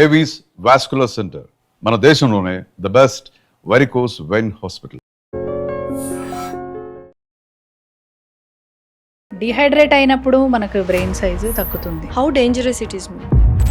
Avis vascular centre మన దేశంలోనే the best varicose vein hospital. Dehydrate అయినప్పుడు మనకు బ్రెయిన్ సైజు తగ్గుతుంది. How dangerous it is.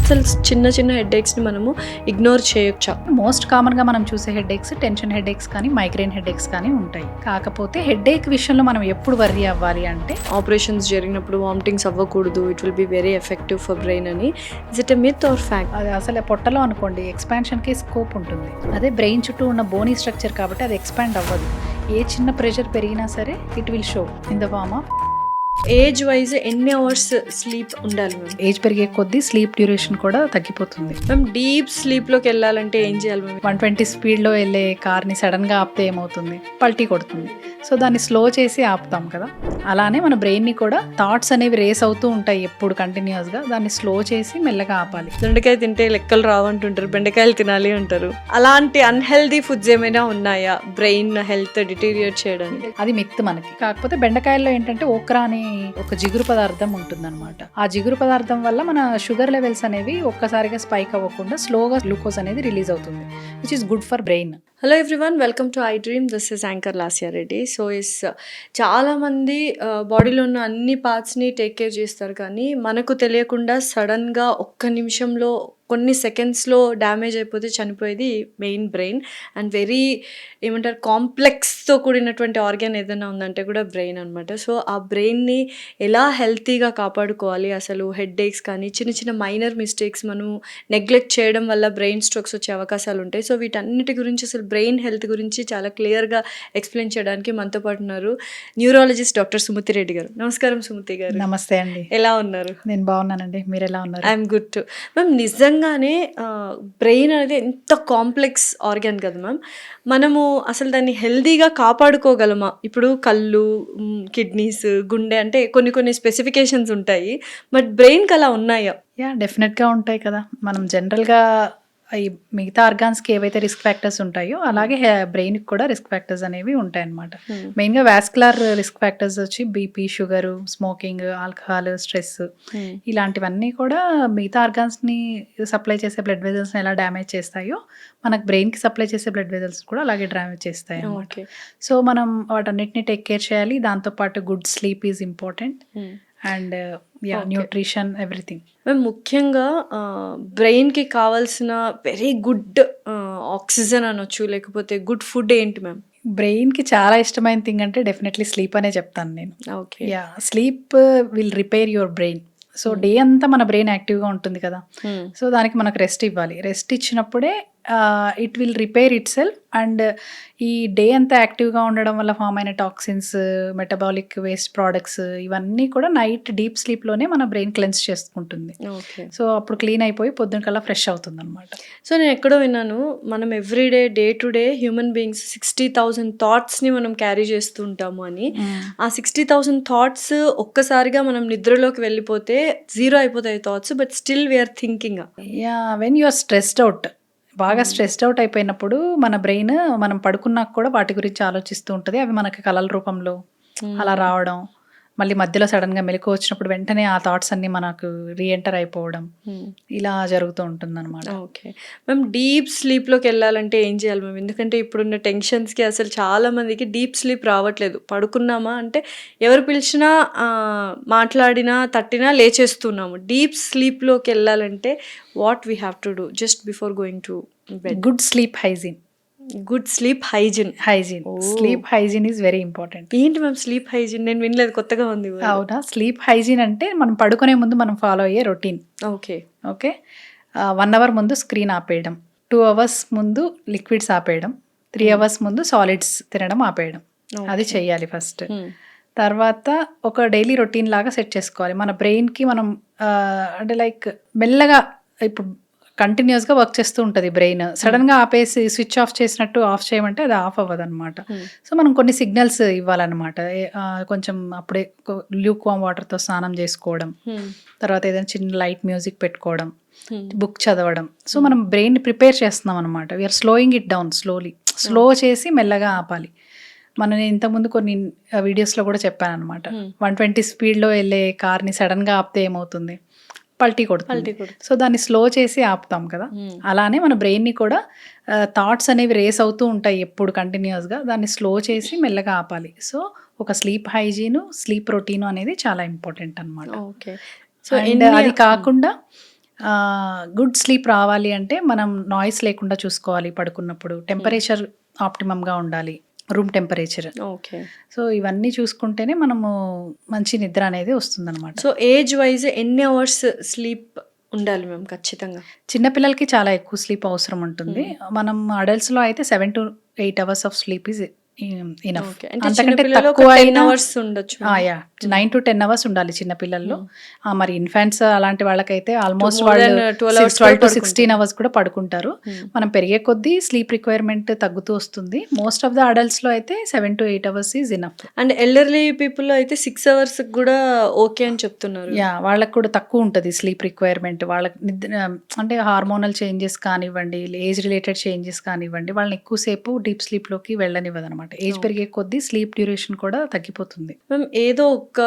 అసలు చిన్న చిన్న హెడేక్స్ని మనము ఇగ్నోర్ చేయొచ్చా? మోస్ట్ కామన్గా మనం చూసే హెడేక్స్ టెన్షన్ హెడేక్స్ కానీ మైగ్రేన్ హెడేక్స్ కానీ ఉంటాయి. కాకపోతే హెడేక్ విషయంలో మనం ఎప్పుడు వర్రీ అవ్వాలి అంటే ఆపరేషన్స్ జరిగినప్పుడు వామిటింగ్స్ అవ్వకూడదు, it will be very effective for brain అని. Is it a myth or fact? అది అసలు పొట్టలో అనుకోండి ఎక్స్పాన్షన్కి స్కోప్ ఉంటుంది. అదే బ్రెయిన్ చుట్టూ ఉన్న బోనీ స్ట్రక్చర్ కాబట్టి అది ఎక్స్పాండ్ అవ్వదు. ఏ చిన్న ప్రెషర్ పెరిగినా సరే it will show in the form of. Age wise ఎన్ని అవర్స్ స్లీప్ ఉండాలి మ్యామ్? ఏజ్ పెరిగే కొద్దీ స్లీప్ డ్యూరేషన్ కూడా తగ్గిపోతుంది. మ్యామ్ డీప్ స్లీప్లోకి వెళ్ళాలంటే ఏం చేయాలి మ్యామ్? 120 స్పీడ్లో వెళ్ళే కార్ని సడన్గా ఆపితే ఏమవుతుంది? పల్టీ కొడుతుంది. సో దాన్ని స్లో చేసి ఆపుతాం కదా, అలానే మన బ్రెయిన్ని కూడా థాట్స్ అనేవి రేస్ అవుతూ ఉంటాయి ఎప్పుడు కంటిన్యూస్గా. దాన్ని స్లో చేసి మెల్లగా ఆపాలి. దొండకాయ తింటే లెక్కలు రావంటుంటారు, బెండకాయలు తినాలి అంటారు. అలాంటి అన్హెల్దీ ఫుడ్స్ ఏమైనా ఉన్నాయా బ్రెయిన్ హెల్త్ డిటీరియేట్ చేయడానికి? అది మిత్ మనకి. కాకపోతే బెండకాయల్లో ఏంటంటే ఓక్రా అని ఒక జిగురు పదార్థం ఉంటుందన్నమాట. ఆ జిగురు పదార్థం వల్ల మన షుగర్ లెవెల్స్ అనేవి ఒక్కసారిగా స్పైక్ అవ్వకుండా స్లోగా గ్లూకోజ్ అనేది రిలీజ్ అవుతుంది, which is good for brain. Hello everyone, welcome to I dream. This is anchor Lasya Reddy. So చాలామంది బాడీలో ఉన్న అన్ని పార్ట్స్ని టేక్ కేర్ చేస్తారు, కానీ మనకు తెలియకుండా సడన్గా ఒక్క నిమిషంలో కొన్ని సెకండ్స్లో డ్యామేజ్ అయిపోతే చనిపోయేది మెయిన్ బ్రెయిన్. అండ్ వెరీ ఏమంటారు కాంప్లెక్స్తో కూడినటువంటి ఆర్గాన్ ఏదైనా ఉందంటే కూడా బ్రెయిన్ అనమాట. సో ఆ బ్రెయిన్ని ఎలా హెల్తీగా కాపాడుకోవాలి, అసలు హెడేక్స్ కానీ చిన్న చిన్న మైనర్ మిస్టేక్స్ మనం నెగ్లెక్ట్ చేయడం వల్ల బ్రెయిన్ స్ట్రోక్స్ వచ్చే అవకాశాలు ఉంటాయి. సో వీటన్నిటి గురించి, అసలు బ్రెయిన్ హెల్త్ గురించి చాలా క్లియర్గా ఎక్స్ప్లెయిన్ చేయడానికి మనతో పాటు ఉన్నారు న్యూరాలజిస్ట్ డాక్టర్ సుమతి రెడ్డి గారు. నమస్కారం సుమతి గారు. నమస్తే అండి. ఎలా ఉన్నారు? నేను బాగున్నానండి, మీరు ఎలా ఉన్నారు? I'm good to. మ్యామ్ నిజంగానే బ్రెయిన్ అనేది ఎంత కాంప్లెక్స్ ఆర్గాన్ కదా మ్యామ్. మనము అసలు దాన్ని హెల్దీగా కాపాడుకోగలమా? ఇప్పుడు కళ్ళు, కిడ్నీస్, గుండె అంటే కొన్ని కొన్ని స్పెసిఫికేషన్స్ ఉంటాయి, బట్ బ్రెయిన్కి అలా ఉన్నాయా? యా, డెఫినెట్గా ఉంటాయి కదా. మనం జనరల్గా ఈ మిగతా ఆర్గాన్స్కి ఏవైతే రిస్క్ ఫ్యాక్టర్స్ ఉంటాయో అలాగే బ్రెయిన్కి కూడా రిస్క్ ఫ్యాక్టర్స్ అనేవి ఉంటాయి అన్నమాట. మెయిన్గా వాస్కులర్ రిస్క్ ఫ్యాక్టర్స్ వచ్చి BP, sugar, smoking, alcohol, stress, ఇలాంటివన్నీ కూడా మిగతా ఆర్గాన్స్ని సప్లై చేసే బ్లడ్ వెజల్స్ని ఎలా డ్యామేజ్ చేస్తాయో మనకు బ్రెయిన్కి సప్లై చేసే బ్లడ్ వెజల్స్ కూడా అలాగే డ్యామేజ్ చేస్తాయి అన్నమాట. సో మనం వాటన్నిటిని టేక్ కేర్ చేయాలి. దాంతోపాటు good sleep is important and nutrition, everything. మేము ముఖ్యంగా బ్రెయిన్కి కావాల్సిన వెరీ గుడ్ ఆక్సిజన్ అనొచ్చు, లేకపోతే గుడ్ ఫుడ్ ఏంటి మ్యామ్? బ్రెయిన్కి చాలా ఇష్టమైన థింగ్ అంటే డెఫినెట్లీ స్లీప్ అనే చెప్తాను నేను. Okay. Yeah, sleep will repair your brain. So day అంతా మన బ్రెయిన్ యాక్టివ్గా ఉంటుంది కదా, సో దానికి మనకు రెస్ట్ ఇవ్వాలి. రెస్ట్ ఇచ్చినప్పుడే it will repair itself. And ఈ డే అంతా యాక్టివ్గా ఉండడం వల్ల ఫామ్ అయిన టాక్సిన్స్, మెటబాలిక్ వేస్ట్ ప్రోడక్ట్స్, ఇవన్నీ కూడా నైట్ డీప్ స్లీప్లోనే మన బ్రెయిన్ క్లెన్స్ చేసుకుంటుంది. సో అప్పుడు క్లీన్ అయిపోయి పొద్దున కల్లా ఫ్రెష్ అవుతుంది అనమాట. సో నేను ఎక్కడో విన్నాను, మనం everyday day to day human beings 60,000 థాట్స్ని మనం క్యారీ చేస్తూ ఉంటాము అని. ఆ 60,000 థాట్స్ ఒక్కసారిగా మనం నిద్రలోకి వెళ్ళిపోతే జీరో అయిపోతాయి thoughts, but still we are thinking. Yeah, when you are stressed out, బాగా స్ట్రెస్డ్ అవుట్ అయిపోయినప్పుడు మన బ్రెయిన్ మనం పడుకున్నాక కూడా వాటి గురించి ఆలోచిస్తూ ఉంటుంది. అవి మనకి కలల రూపంలో అలా రావడం, మళ్ళీ మధ్యలో సడన్గా మెలకు వచ్చినప్పుడు వెంటనే ఆ థాట్స్ అన్నీ మనకు రీఎంటర్ అయిపోవడం, ఇలా జరుగుతూ ఉంటుంది అనమాట. ఓకే మ్యామ్, డీప్ స్లీప్లోకి వెళ్ళాలంటే ఏం చేయాలి మ్యామ్? ఎందుకంటే ఇప్పుడున్న టెన్షన్స్కి అసలు చాలామందికి డీప్ స్లీప్ రావట్లేదు. పడుకున్నామా అంటే ఎవరు పిలిచినా, మాట్లాడినా, తట్టినా లేచేస్తున్నాము. డీప్ స్లీప్లోకి వెళ్ళాలంటే what we have to do just before going to bed? Good sleep hygiene. Good sleep hygiene. Sleep hygiene is very important. ఏంటి మ్యామ్ స్లీప్ హైజీన్? నేను వినలేదు, కొత్తగా ఉంది. అవునా? స్లీప్ హైజీన్ అంటే మనం పడుకునే ముందు మనం ఫాలో అయ్యే రొటీన్. ఓకే. 1 అవర్ ముందు స్క్రీన్ ఆపేయడం, 2 అవర్స్ ముందు లిక్విడ్స్ ఆపేయడం, 3 అవర్స్ ముందు సాలిడ్స్ తినడం ఆపేయడం, అది చెయ్యాలి ఫస్ట్. తర్వాత ఒక డైలీ రొటీన్ లాగా సెట్ చేసుకోవాలి. మన బ్రెయిన్కి మనం అంటే లైక్ మెల్లగా, ఇప్పుడు కంటిన్యూస్గా వర్క్ చేస్తూ ఉంటుంది బ్రెయిన్. సడన్గా ఆపేసి స్విచ్ ఆఫ్ చేసినట్టు ఆఫ్ చేయమంటే అది ఆఫ్ అవ్వదు అనమాట. సో మనం కొన్ని సిగ్నల్స్ ఇవ్వాలన్నమాట. కొంచెం అప్పుడే ల్యూక్ వామ్ వాటర్తో స్నానం చేసుకోవడం, తర్వాత ఏదైనా చిన్న లైట్ మ్యూజిక్ పెట్టుకోవడం, బుక్ చదవడం. సో మనం బ్రెయిన్ ప్రిపేర్ చేస్తున్నాం అనమాట. We are slowing it down slow చేసి మెల్లగా ఆపాలి. మనం ఇంతకుముందు కొన్ని వీడియోస్లో కూడా చెప్పాను అనమాట, 120 స్పీడ్లో వెళ్ళే కార్ని సడన్గా ఆపితే ఏమవుతుంది? పల్టీ కొడుతుంది. సో దాన్ని స్లో చేసి ఆపుతాం కదా, అలానే మన బ్రెయిన్ని కూడా థాట్స్ అనేవి రేస్ అవుతూ ఉంటాయి ఎప్పుడు కంటిన్యూస్గా, దాన్ని స్లో చేసి మెల్లగా ఆపాలి. సో ఒక స్లీప్ హైజీను, స్లీప్ రొటీను అనేది చాలా ఇంపార్టెంట్ అనమాట. ఓకే. సో అండ్ అది కాకుండా గుడ్ స్లీప్ రావాలి అంటే మనం నాయిస్ లేకుండా చూసుకోవాలి పడుకున్నప్పుడు, టెంపరేచర్ ఆప్టిమమ్గా ఉండాలి, రూమ్ టెంపరేచర్. ఓకే. సో ఇవన్నీ చూసుకుంటేనే మనము మంచి నిద్ర అనేది వస్తుందన్నమాట. సో ఏజ్ వైజ్ ఎన్ని అవర్స్ స్లీప్ ఉండాలి మ్యామ్ ఖచ్చితంగా? చిన్నపిల్లలకి చాలా ఎక్కువ స్లీప్ అవసరం ఉంటుంది. మనం అడల్ట్స్లో అయితే 7 to 8 hours of sleep is enough. Okay. అంటే అంతకంటే చిన్నపిల్లలు ఒక తక్కువ 10 అయినా అవర్స్ ఉండొచ్చు. 9 to 10 hours ఉండాలి చిన్నపిల్లల్లో. మరి ఇన్ఫాంట్స్ అలాంటి వాళ్ళకైతే ఆల్మోస్ట్ more వాళ్ళు than 12 hours 12 to కూడా 16 hours కూడా పడుకుంటారు. మనం పెరిగే కొద్దీ స్లీప్ రిక్వైర్మెంట్ తగ్గుతూ వస్తుంది. మోస్ట్ ఆఫ్ ద అడల్ట్స్లో అయితే 7 to 8 hours is enough. And elderly people అయితే 6 అవర్స్ కూడా ఓకే అని చెప్తున్నారు. వాళ్ళకి కూడా తక్కువ ఉంటుంది స్లీప్ రిక్వైర్మెంట్. వాళ్ళకి నిద్ర అంటే హార్మోనల్ చేంజెస్ కానివ్వండి, ఏజ్ రిలేటెడ్ చేంజెస్ కానివ్వండి, వాళ్ళని ఎక్కువసేపు డీప్ స్లీప్లోకి వెళ్ళనివ్వదు అనమాట. ఏజ్ పెరిగే కొద్దీ స్లీప్ డ్యూరేషన్ కూడా తగ్గిపోతుంది. మ్యామ్ ఏదో ఒక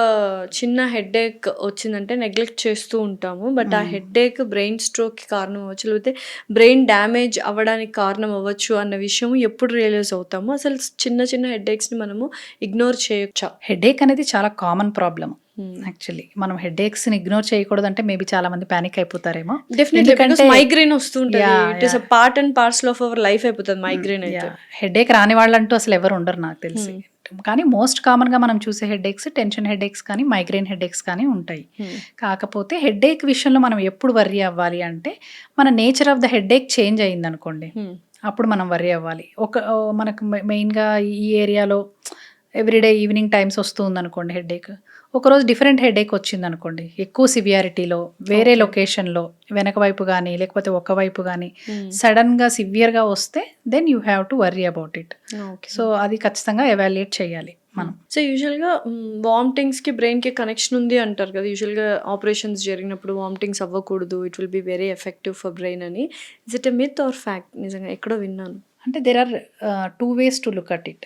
చిన్న హెడేక్ వచ్చిందంటే నెగ్లెక్ట్ చేస్తూ ఉంటాము, బట్ ఆ హెడేక్ బ్రెయిన్ స్ట్రోక్కి కారణం అవ్వచ్చు, లేకపోతే బ్రెయిన్ డ్యామేజ్ అవ్వడానికి కారణం అవ్వచ్చు అన్న విషయం ఎప్పుడు రియలైజ్ అవుతాము? అసలు చిన్న చిన్న హెడేక్స్ని మనము ఇగ్నోర్ చేయొచ్చా? హెడేక్ అనేది చాలా కామన్ ప్రాబ్లమ్. యాక్చువల్లీ మనం హెడేక్స్ని ఇగ్నోర్ చేయకూడదు అంటే మేబీ చాలా మంది ప్యానిక్ అయిపోతారేమో. డెఫినెట్లీ మైగ్రేన్ వస్తుంటుంది. It is a part and parcel of our life అయిపోతుంది మైగ్రేన్ అయితే. హెడేక్ రాని వాళ్ళంటూ అసలు ఎవరు ఉండరు నాకు తెలిసి. కానీ మోస్ట్ కామన్గా మనం చూసే హెడేక్స్ టెన్షన్ హెడేక్స్ కానీ మైగ్రేన్ హెడేక్స్ కానీ ఉంటాయి. కాకపోతే హెడేక్ విషయంలో మనం ఎప్పుడు వర్రీ అవ్వాలి అంటే మన nature of the headache change అయింది అనుకోండి, అప్పుడు మనం వర్రీ అవ్వాలి. మనకు మెయిన్గా ఈ ఏరియాలో ఎవ్రీడే ఈవినింగ్ టైమ్స్ వస్తుంది అనుకోండి హెడేక్, ఒకరోజు డిఫరెంట్ హెడేక్ వచ్చింది అనుకోండి, ఎక్కువ సివియారిటీలో వేరే లొకేషన్లో వెనక వైపు కానీ లేకపోతే ఒక వైపు కానీ సడన్గా సివియర్గా వస్తే then you have to worry about it. So అది ఖచ్చితంగా ఎవాల్యుయేట్ చేయాలి మనం. సో యూజువల్గా వామిటింగ్స్కి బ్రెయిన్కి కనెక్షన్ ఉంది అంటారు కదా, యూజువల్గా ఆపరేషన్స్ జరిగినప్పుడు వామిటింగ్స్ అవ్వకూడదు, it will be very effective for brain అని. Is it a myth or fact? నిజంగా ఎక్కడో విన్నాను. అంటే there are 2 ways to look at it.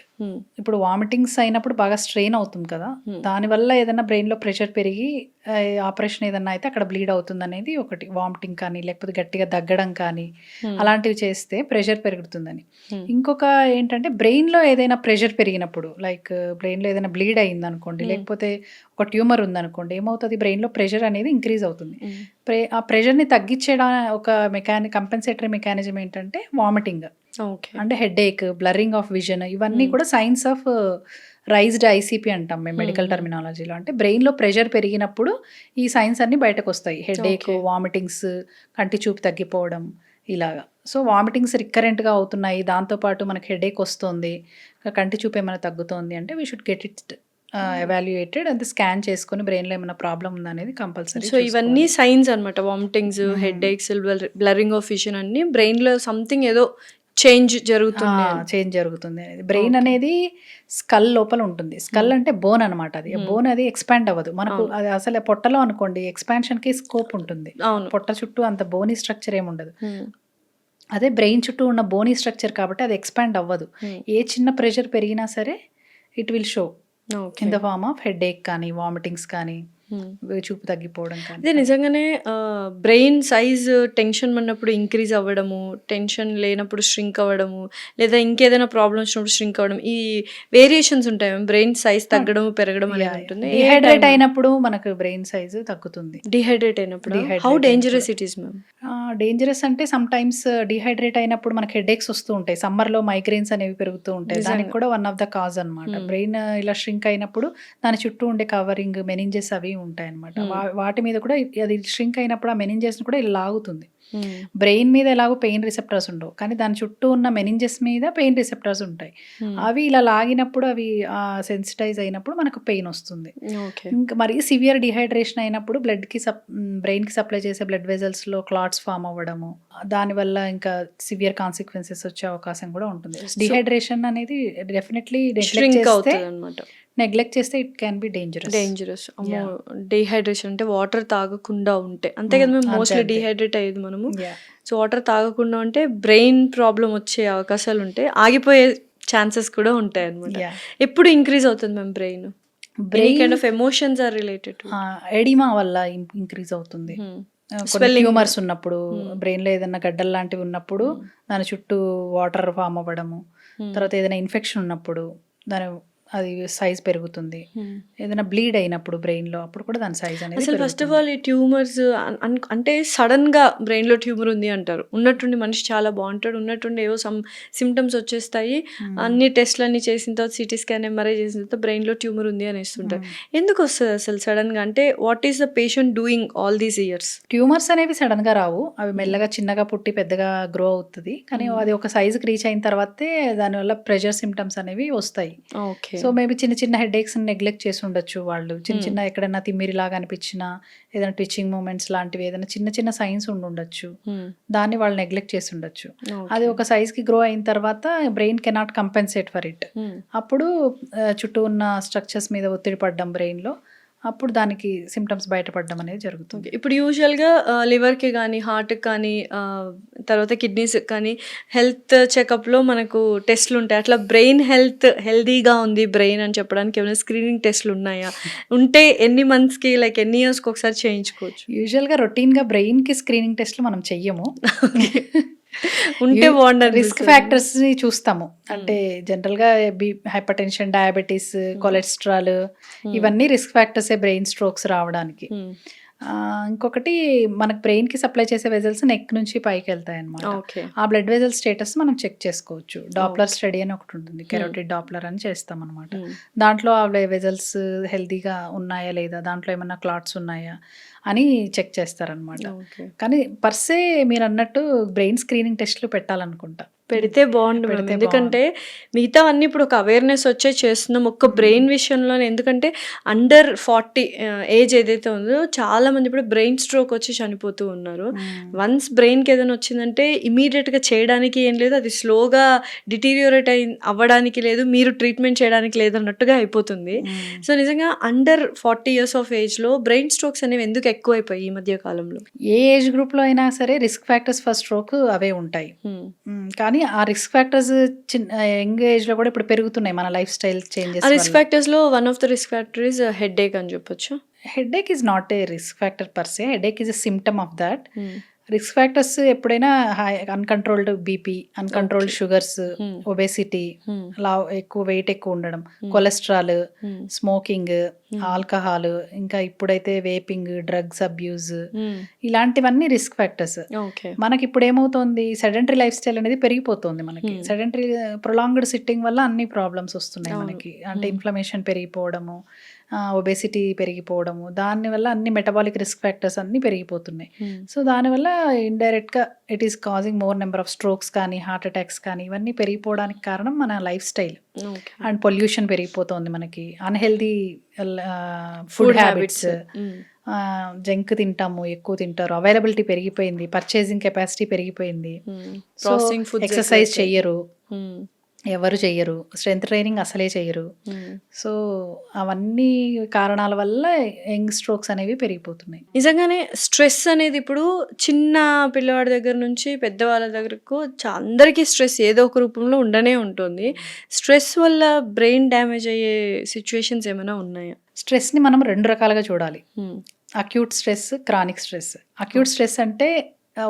ఇప్పుడు వామిటింగ్స్ అయినప్పుడు బాగా స్ట్రెయిన్ అవుతుంది కదా, దానివల్ల ఏదైనా బ్రెయిన్లో ప్రెషర్ పెరిగి ఆపరేషన్ ఏదన్నా అయితే అక్కడ బ్లీడ్ అవుతుంది అనేది ఒకటి. వామిటింగ్ కానీ లేకపోతే గట్టిగా దగ్గడం కానీ అలాంటివి చేస్తే ప్రెషర్ పెరుగుతుందని. ఇంకొక ఏంటంటే బ్రెయిన్లో ఏదైనా ప్రెషర్ పెరిగినప్పుడు, లైక్ బ్రెయిన్లో ఏదైనా బ్లీడ్ అయింది అనుకోండి, లేకపోతే ఒక ట్యూమర్ ఉందనుకోండి, ఏమవుతుంది బ్రెయిన్లో ప్రెషర్ అనేది ఇంక్రీజ్ అవుతుంది. ఆ ప్రెషర్ని తగ్గించేయడం ఒక కంపెన్సేటరీ మెకానిజం ఏంటంటే వామిటింగ్. అంటే హెడేక్, బ్లరింగ్ ఆఫ్ విజన్, ఇవన్నీ కూడా సైన్స్ ఆఫ్ రైజ్డ్ ఐసీపీ అంటాం మేము మెడికల్ టర్మినాలజీలో. అంటే బ్రెయిన్లో ప్రెషర్ పెరిగినప్పుడు ఈ సైన్స్ అన్ని బయటకు వస్తాయి, హెడేక్, వామిటింగ్స్, కంటి చూపు తగ్గిపోవడం ఇలాగా. సో వామిటింగ్స్ రికరెంట్గా అవుతున్నాయి, దాంతోపాటు మనకి హెడేక్ వస్తుంది, కంటి చూపు ఏమైనా తగ్గుతోంది అంటే we should get it evaluated, అంతే స్కాన్ చేసుకొని బ్రెయిన్లో ఏమైనా ప్రాబ్లం ఉందనేది కంపల్సరీ. సో ఇవన్నీ సైన్స్ అనమాట, vomitings, headaches, blurring of vision అన్ని బ్రెయిన్లో సంథింగ్ ఏదో చేంజ్ జరుగుతుంది అనేది. బ్రెయిన్ అనేది స్కల్ లోపల ఉంటుంది. స్కల్ అంటే బోన్ అనమాట. అది బోన్ అది ఎక్స్పాండ్ అవ్వదు మనకు. అది అసలు పొట్టలో అనుకోండి ఎక్స్పాన్షన్ కి స్కోప్ ఉంటుంది, పొట్ట చుట్టూ అంత బోనీ స్ట్రక్చర్ ఏముండదు. అదే బ్రెయిన్ చుట్టూ ఉన్న బోనీ స్ట్రక్చర్ కాబట్టి అది ఎక్స్పాండ్ అవ్వదు. ఏ చిన్న ప్రెషర్ పెరిగినా సరే it will show in the form of headache కానీ వామిటింగ్స్ కానీ చూపు తగ్గిపోవడం కానీ. అదే నిజంగానే బ్రెయిన్ సైజ్ టెన్షన్ ఉన్నప్పుడు ఇంక్రీజ్ అవ్వడము, టెన్షన్ లేనప్పుడు ష్రింక్ అవ్వడము, లేదా ఇంకేదైనా ప్రాబ్లమ్స్ ఉన్నప్పుడు ష్రింక్ అవ్వడం, ఈ వేరియేషన్స్ ఉంటాయి. బ్రెయిన్ సైజ్ తగ్గడం పెరగడం అనేది ఉంటుంది. డిహైడ్రేట్ అయినప్పుడు మనకు బ్రెయిన్ సైజ్ తగ్గుతుంది. డిహైడ్రేట్ అయినప్పుడు how dangerous it is ma'am? Dangerous అంటే సమ్ టైమ్స్ డిహైడ్రేట్ అయినప్పుడు మనకి హెడేక్స్ వస్తూ ఉంటాయి, సమ్మర్లో మైగ్రెయిన్స్ అనేవి పెరుగుతూ ఉంటాయి, దానికి కూడా వన్ ఆఫ్ ద కాజ్ అనమాట. బ్రెయిన్ ఇలా ష్రింక్ అయినప్పుడు దాని చుట్టూ ఉండే కవరింగ్, మెనింజెస్ అవి ఉంటాయి అనమాట. వాటి మీద కూడా అది ష్రింక్ అయినప్పుడు ఆ మెనింజెస్ కూడా ఇలా లాగుతుంది. బ్రెయిన్ మీద ఎలాగో పెయిన్ రిసెప్టర్స్ ఉండవు, కానీ దాని చుట్టూ ఉన్న మెనింజెస్ మీద పెయిన్ రిసెప్టర్స్ ఉంటాయి. అవి ఇలా లాగినప్పుడు అవి సెన్సిటైజ్ అయినప్పుడు మనకు పెయిన్ వస్తుంది. ఇంకా మరీ సివియర్ డిహైడ్రేషన్ అయినప్పుడు బ్రెయిన్ కి సప్లై చేసే బ్లడ్ వెజల్స్ లో క్లాట్స్ ఫామ్ అవ్వడము, దానివల్ల ఇంకా సివియర్ కాన్సిక్వెన్సెస్ వచ్చే అవకాశం కూడా ఉంటుంది. డిహైడ్రేషన్ అనేది డెఫినెట్లీ నెగ్లెక్ట్ చేస్తే it can be dangerous. Dehydration అంటే వాటర్ తాగకుండా ఉంటే అంతే కదా మేము మోస్ట్లీ డిహైడ్రేట్ అయ్యేది మనము. సో వాటర్ తాగకుండా ఉంటే బ్రెయిన్ ప్రాబ్లం వచ్చే అవకాశాలు ఉంటాయి, ఆగిపోయే ఛాన్సెస్ కూడా ఉంటాయి అనమాట. ఎప్పుడు ఇంక్రీజ్ అవుతుంది మేము brain kind of emotions are related to? Oedema వల్ల ఇంక్రీజ్ అవుతుంది. కొన్ని ట్యూమర్స్ ఉన్నప్పుడు, బ్రెయిన్లో ఏదైనా గడ్డలు లాంటివి ఉన్నప్పుడు దాని చుట్టూ వాటర్ ఫామ్ అవ్వడము, తర్వాత ఏదైనా ఇన్ఫెక్షన్ ఉన్నప్పుడు దాని అది సైజ్ పెరుగుతుంది. ఏదైనా బ్లీడ్ అయినప్పుడు బ్రెయిన్లో అప్పుడు కూడా దాని సైజ్ అనేది అసలు ఫస్ట్ ఆఫ్ ఆల్ ఈ ట్యూమర్స్ అంటే సడన్గా బ్రెయిన్లో ట్యూమర్ ఉంది అంటారు. ఉన్నట్టుండి మనిషి చాలా బాగుంటాడు, ఉన్నట్టుండి ఏవో సిమ్టమ్స్ వచ్చేస్తాయి, అన్ని టెస్ట్లు అన్ని చేసిన తర్వాత సిటీ స్కాన్ ఎంఆర్ఐ చేసిన తర్వాత బ్రెయిన్లో ట్యూమర్ ఉంది అని ఇస్తుంటారు. ఎందుకు వస్తుంది అసలు సడన్గా? అంటే what is the patient doing all these years? Tumours అనేవి సడన్గా రావు, అవి మెల్లగా చిన్నగా పుట్టి పెద్దగా గ్రో అవుతుంది. కానీ అది ఒక సైజుకి రీచ్ అయిన తర్వాతే దానివల్ల ప్రెషర్ సిమ్టమ్స్ అనేవి వస్తాయి. ఓకే. సో మేబీ చిన్న చిన్న హెడేక్స్ నెగ్లెక్ట్ చేసి ఉండొచ్చు వాళ్ళు, చిన్న చిన్న ఎక్కడైనా తిమ్మిరిలాగా అనిపించినా, ఏదైనా ట్విచ్చింగ్ మూమెంట్స్ లాంటివి ఏదైనా చిన్న చిన్న సైన్స్ ఉండొచ్చు, దాన్ని వాళ్ళు నెగ్లెక్ట్ చేసి ఉండొచ్చు. అది ఒక సైజ్కి గ్రో అయిన తర్వాత brain cannot compensate for it. అప్పుడు చుట్టూ ఉన్న స్ట్రక్చర్స్ మీద ఒత్తిడి పడ్డం బ్రెయిన్లో, అప్పుడు దానికి సిమ్టమ్స్ బయటపడడం అనేది జరుగుతుంది. ఇప్పుడు యూజువల్గా లివర్కి కానీ హార్ట్కి కానీ తర్వాత కిడ్నీస్కి కానీ హెల్త్ చెకప్లో మనకు టెస్ట్లు ఉంటాయి. అట్లా బ్రెయిన్ హెల్దీగా ఉంది బ్రెయిన్ అని చెప్పడానికి ఏమైనా స్క్రీనింగ్ టెస్ట్లు ఉన్నాయా? ఉంటే ఎన్ని మంత్స్కి, లైక్ ఎన్ని ఇయర్స్కి ఒకసారి చేయించుకోవచ్చు? యూజువల్గా రొటీన్గా బ్రెయిన్కి స్క్రీనింగ్ టెస్ట్లు మనం చెయ్యము. ఉంటే బాగుండదు. రిస్క్ ఫ్యాక్టర్స్ ని చూస్తాము. అంటే జనరల్ గా హైపర్ టెన్షన్, డయాబెటీస్, కొలెస్ట్రాల్ ఇవన్నీ రిస్క్ ఫ్యాక్టర్సే బ్రెయిన్ స్ట్రోక్స్ రావడానికి. ఇంకొకటి మనకు బ్రెయిన్ కి సప్లై చేసే వెజల్స్ నెక్ నుంచి పైకి వెళ్తాయి అనమాట. ఆ బ్లడ్ వెజల్ స్టేటస్ మనం చెక్ చేసుకోవచ్చు. డాప్లర్ స్టడీ అని ఒకటి ఉంటుంది, కెరోటిడ్ డాప్లర్ అని చేస్తాం అనమాట. దాంట్లో ఆ వెజల్స్ హెల్దీగా ఉన్నాయా లేదా, దాంట్లో ఏమన్నా క్లాట్స్ ఉన్నాయా అని చెక్ చేస్తారనమాట. కానీ పర్సే మీరు అన్నట్టు బ్రెయిన్ స్క్రీనింగ్ టెస్ట్లు పెట్టాలనుకుంటా. పెడితే బాగుండు, ఎందుకంటే మిగతావన్నీ ఇప్పుడు ఒక అవేర్నెస్ వచ్చే చేస్తున్నాం ఒక్క బ్రెయిన్ విషయంలోనే. ఎందుకంటే అండర్ 40 ఏజ్ ఏదైతే ఉందో చాలా మంది ఇప్పుడు బ్రెయిన్ స్ట్రోక్ వచ్చి చనిపోతూ ఉన్నారు. వన్స్ బ్రెయిన్కి ఏదైనా వచ్చిందంటే ఇమీడియట్గా చేయడానికి ఏం లేదు, అది స్లోగా డిటీరియోరేట్ అవ్వడానికి లేదు, మీరు ట్రీట్మెంట్ చేయడానికి లేదు అన్నట్టుగా అయిపోతుంది. సో నిజంగా అండర్ 40 years ఆఫ్ ఏజ్లో బ్రెయిన్ స్ట్రోక్స్ అనేవి ఎందుకు ఎక్కువైపోయి ఈ మధ్య కాలంలో? ఏ ఏజ్ గ్రూప్లో అయినా సరే రిస్క్ ఫ్యాక్టర్స్ ఫర్ స్ట్రోక్ అవే ఉంటాయి. కానీ ఆ రిస్క్ ఫ్యాక్టర్స్ యంగ్ ఏజ్ లో కూడా ఇప్పుడు పెరుగుతున్నాయి మన lifestyle changes. Risk factors లో one of the risk factor is headache అని చెప్పొచ్చు. Headache is not a risk factor per se, headache is a symptom of that. Risk factors ఎప్పుడైనా uncontrolled BP, uncontrolled sugars, obesity, ఎక్కువ weight ఎక్కువ ఉండడం, cholesterol, smoking, alcohol, ఇంకా ఇప్పుడైతే vaping, drugs abuse, ఇలాంటివన్నీ risk factors. మనకి ఇప్పుడు ఏమవుతోంది, సెడెంటరీ లైఫ్ స్టైల్ అనేది పెరిగిపోతుంది. మనకి సెడెంటరీ ప్రొలాంగ్డ్ సిట్టింగ్ వల్ల అన్ని ప్రాబ్లమ్స్ వస్తున్నాయి మనకి. అంటే ఇన్ఫ్లమేషన్ పెరిగిపోవడము, ఒబేసిటీ పెరిగిపోవడము, దానివల్ల అన్ని మెటబాలిక్ రిస్క్ ఫ్యాక్టర్స్ అన్నీ పెరిగిపోతున్నాయి. సో దానివల్ల ఇండైరెక్ట్గా it is causing more number of strokes కానీ, హార్ట్ అటాక్స్ కానీ, ఇవన్నీ పెరిగిపోవడానికి కారణం మన లైఫ్ స్టైల్ అండ్ పొల్యూషన్ పెరిగిపోతుంది. మనకి అన్హెల్దీ ఫుడ్ హ్యాబిట్స్, జంక్ తింటాము, ఎక్కువ తింటారు, అవైలబిలిటీ పెరిగిపోయింది, పర్చేసింగ్ కెపాసిటీ పెరిగిపోయింది, ఎక్సర్సైజ్ చెయ్యరు, ఎవరు చెయ్యరు, స్ట్రెంత్ ట్రైనింగ్ అసలే చెయ్యరు. సో అవన్నీ కారణాల వల్ల యంగ్ స్ట్రోక్స్ అనేవి పెరిగిపోతున్నాయి. నిజంగానే స్ట్రెస్ అనేది ఇప్పుడు చిన్న పిల్లవాడి దగ్గర నుంచి పెద్దవాళ్ళ దగ్గరకు అందరికీ స్ట్రెస్ ఏదో ఒక రూపంలో ఉండనే ఉంటుంది. స్ట్రెస్ వల్ల బ్రెయిన్ డ్యామేజ్ అయ్యే సిచ్యువేషన్స్ ఏమైనా ఉన్నాయా? స్ట్రెస్ని మనం 2 రకాలుగా చూడాలి. Acute stress, chronic stress. Acute stress అంటే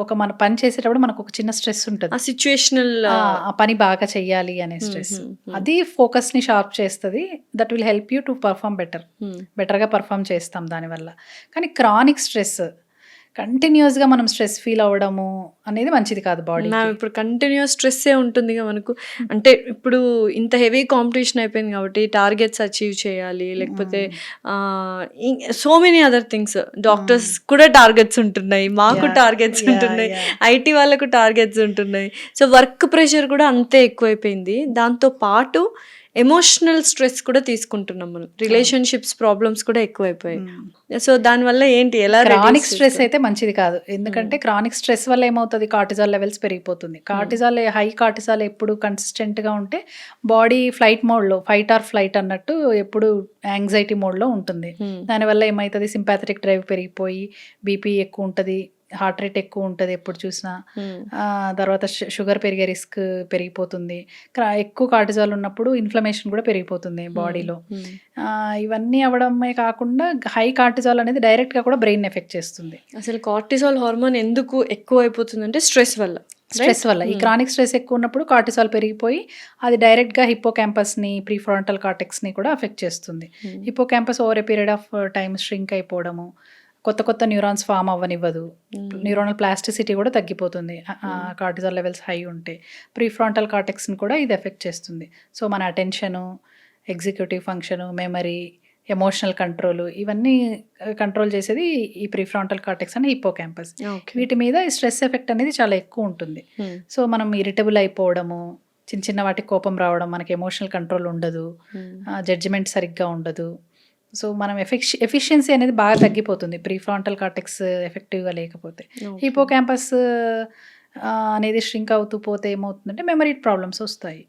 ఒక మన పని చేసేటప్పుడు మనకు ఒక చిన్న స్ట్రెస్ ఉంటుంది, ఆ సిచ్యువేషనల్, ఆ పని బాగా చెయ్యాలి అనే స్ట్రెస్. అది ఫోకస్ ని షార్ప్ చేస్తుంది. That will help you to perform బెటర్గా పర్ఫార్మ్ చేస్తాం దానివల్ల. కానీ క్రానిక్ స్ట్రెస్, కంటిన్యూస్గా మనం స్ట్రెస్ ఫీల్ అవ్వడము అనేది మంచిది కాదు బాడీ. ఇప్పుడు కంటిన్యూస్ స్ట్రెస్సే ఉంటుంది మనకు. అంటే ఇప్పుడు ఇంత హెవీ కాంపిటీషన్ అయిపోయింది కాబట్టి టార్గెట్స్ అచీవ్ చేయాలి, లేకపోతే so many other things. Doctors కూడా టార్గెట్స్ ఉంటున్నాయి, మాకు టార్గెట్స్ ఉంటున్నాయి, ఐటీ వాళ్ళకు టార్గెట్స్ ఉంటున్నాయి. సో వర్క్ ప్రెషర్ కూడా అంతే ఎక్కువైపోయింది. దాంతో పాటు ఎమోషనల్ స్ట్రెస్ కూడా తీసుకుంటున్నాం మనం, రిలేషన్షిప్స్ ప్రాబ్లమ్స్ కూడా ఎక్కువైపోయాయి. సో దానివల్ల ఏంటి, ఎలా? క్రానిక్ స్ట్రెస్ అయితే మంచిది కాదు. ఎందుకంటే క్రానిక్ స్ట్రెస్ వల్ల ఏమవుతుంది, కార్టిజాల్ లెవెల్స్ పెరిగిపోతుంది. హై కార్టిజాల్ ఎప్పుడు కన్సిస్టెంట్గా ఉంటే బాడీ ఫ్లైట్ మోడ్లో, ఫైట్ ఆర్ ఫ్లైట్ అన్నట్టు ఎప్పుడు యాంగ్జైటీ మోడ్లో ఉంటుంది. దానివల్ల ఏమవుతుంది, సింపాథెటిక్ డ్రైవ్ పెరిగిపోయి బీపీ ఎక్కువ ఉంటుంది, హార్ట్ రేట్ ఎక్కువ ఉంటుంది ఎప్పుడు చూసినా. తర్వాత షుగర్ పెరిగే రిస్క్ పెరిగిపోతుంది. ఎక్కువ కార్టిజాల్ ఉన్నప్పుడు ఇన్ఫ్లమేషన్ కూడా పెరిగిపోతుంది బాడీలో. ఇవన్నీ అవ్వడమే కాకుండా హై కార్టిజాల్ అనేది డైరెక్ట్గా కూడా బ్రెయిన్ ఎఫెక్ట్ చేస్తుంది. అసలు కార్టిసాల్ హార్మోన్ ఎందుకు ఎక్కువ అయిపోతుందంటే స్ట్రెస్ వల్ల. స్ట్రెస్ వల్ల ఈ క్రానిక్ స్ట్రెస్ ఎక్కువ ఉన్నప్పుడు కార్టిసాల్ పెరిగిపోయి అది డైరెక్ట్గా హిప్పోకాంపస్ని ప్రీఫ్రాంటల్ కార్టెక్స్ని కూడా అఫెక్ట్ చేస్తుంది. Hippocampus over a period of time shrink అయిపోవడము, కొత్త న్యూరాన్స్ ఫామ్ అవ్వనివ్వదు, న్యూరానల్ ప్లాస్టిసిటీ కూడా తగ్గిపోతుంది కార్టిసాల్ లెవెల్స్ హై ఉంటే. ప్రీఫ్రాంటల్ కార్టెక్స్ని కూడా ఇది ఎఫెక్ట్ చేస్తుంది. సో మన attention, executive function, memory, emotional control ఇవన్నీ కంట్రోల్ చేసేది ఈ ప్రీఫ్రాంటల్ కార్టెక్స్ అండ్ హిప్పోకాంపస్. వీటి మీద ఈ స్ట్రెస్ ఎఫెక్ట్ అనేది చాలా ఎక్కువ ఉంటుంది. సో మనం ఇరిటబుల్ అయిపోవడము, చిన్న వాటికి కోపం రావడం, మనకి ఎమోషనల్ కంట్రోల్ ఉండదు, జడ్జిమెంట్ సరిగ్గా ఉండదు. సో మనం ఎఫిషియన్సీ అనేది బాగా తగ్గిపోతుంది ప్రీఫ్రాంటల్ కార్టెక్స్ ఎఫెక్టివ్గా లేకపోతే. హిప్పోకాంపస్ అనేది ష్రింక్ అవుతూ పోతే ఏమవుతుందంటే మెమరీ ప్రాబ్లమ్స్ వస్తాయి.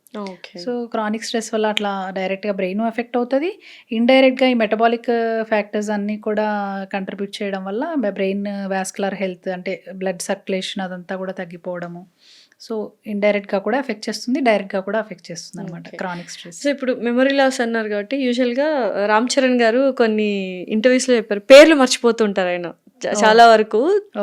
సో క్రానిక్ స్ట్రెస్ వల్ల అట్లా డైరెక్ట్గా బ్రెయిన్ ఎఫెక్ట్ అవుతుంది. ఇండైరెక్ట్గా ఈ మెటబాలిక్ ఫ్యాక్టర్స్ అన్నీ కూడా కంట్రిబ్యూట్ చేయడం వల్ల బ్రెయిన్ వాస్కులర్ హెల్త్ అంటే బ్లడ్ సర్క్యులేషన్ అదంతా కూడా తగ్గిపోవడము. సో ఇండైరెక్ట్గా కూడా ఎఫెక్ట్ చేస్తుంది, డైరెక్ట్గా కూడా ఎఫెక్ట్ చేస్తుంది అనమాట క్రానిక్ స్ట్రెస్. సో ఇప్పుడు మెమరీ లాస్ అన్నారు కాబట్టి యూజువల్గా రామ్ చరణ్ గారు కొన్ని ఇంటర్వ్యూస్లో చెప్పారు, పేర్లు మర్చిపోతుంటారు ఆయన చాలా వరకు.